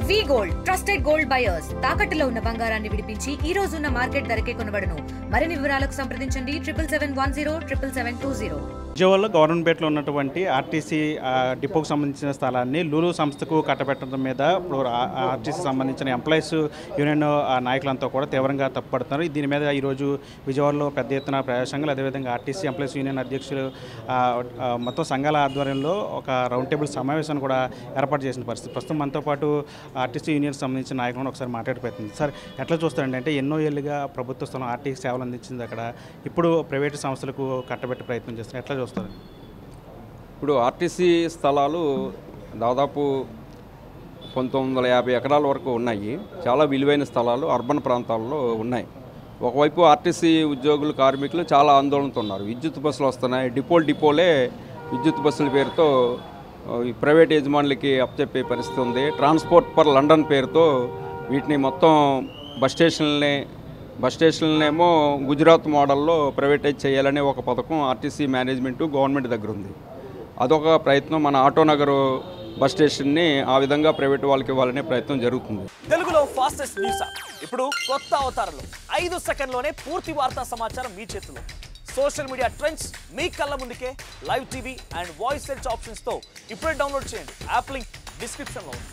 వి gold trusted gold buyers తాకట్టులో ఉన్న బంగారాన్ని విడిపించి ఈ రోజు ఉన్న మార్కెట్ ధరకే కొనబడును. మరిన్ని వివరాలకు సంప్రదించండి 77107720. విజయవాడలో గవర్నమెంట్ ఉన్నటువంటి ఆర్టీసీ డిపోకు సంబంధించిన స్థలాన్ని లూలు సంస్థకు కట్టబెట్టడం మీద ఇప్పుడు ఆర్టీసీ సంబంధించిన ఎంప్లాయీస్ యూనియన్ నాయకులంతా కూడా తీవ్రంగా తప్పుపడుతున్నారు. దీని మీద ఈరోజు విజయవాడలో పెద్ద ఎత్తున ప్రజాసంఘాలు అదేవిధంగా ఆర్టీసీ ఎంప్లాయీస్ యూనియన్ అధ్యక్షులు మొత్తం సంఘాల ఆధ్వర్యంలో ఒక రౌండ్ టేబుల్ సమావేశాన్ని కూడా ఏర్పాటు చేసిన పరిస్థితి. ప్రస్తుతం మనతో పాటు ఆర్టీసీ యూనియన్ సంబంధించిన నాయకులను ఒకసారి మాట్లాడిపోతుంది. సార్ ఎట్లా చూస్తారండి? అంటే ఎన్నో ఏళ్ళుగా ప్రభుత్వ స్థలం ఆర్టీసీ సేవలు అందించింది అక్కడ, ఇప్పుడు ప్రైవేటు సంస్థలకు కట్టబెట్టే ప్రయత్నం చేస్తున్నారు. ఎట్లా చూస్తారు? ఇప్పుడు ఆర్టీసీ స్థలాలు దాదాపు 1950 ఎకరాల వరకు ఉన్నాయి. చాలా విలువైన స్థలాలు అర్బన్ ప్రాంతాల్లో ఉన్నాయి. ఒకవైపు ఆర్టీసీ ఉద్యోగులు కార్మికులు చాలా ఆందోళనతో ఉన్నారు. విద్యుత్ బస్సులు వస్తున్నాయి, డిపోలే విద్యుత్ బస్సుల పేరుతో ప్రైవేట్ యజమానులకి అప్పచెప్పే పరిస్థితి ఉంది. ట్రాన్స్పోర్ట్ పర్ లండన్ పేరుతో వీటిని మొత్తం బస్ స్టేషన్లనేమో గుజరాత్ మోడల్లో ప్రైవేటైజ్ చేయాలనే ఒక పథకం ఆర్టీసీ మేనేజ్మెంటు గవర్నమెంట్ దగ్గర ఉంది. అదొక ప్రయత్నం. మన ఆటోనగర్ బస్ స్టేషన్ని ఆ విధంగా ప్రైవేట్ వాళ్ళకి ఇవ్వాలనే ప్రయత్నం జరుగుతుంది. తెలుగులో ఫాస్టెస్ట్ న్యూస్ ఇప్పుడు కొత్త అవతారంలో 5 సెకండ్లోనే పూర్తి వార్తా సమాచారం మీ చేతిలో. సోషల్ మీడియా ట్రెండ్స్ మీ కళ్ళ ముందుకే live TV and voice search ఆప్షన్స్తో ఇప్పుడే డౌన్లోడ్ చేయండి. యాప్ లింక్ డిస్క్రిప్షన్లో ఉంది.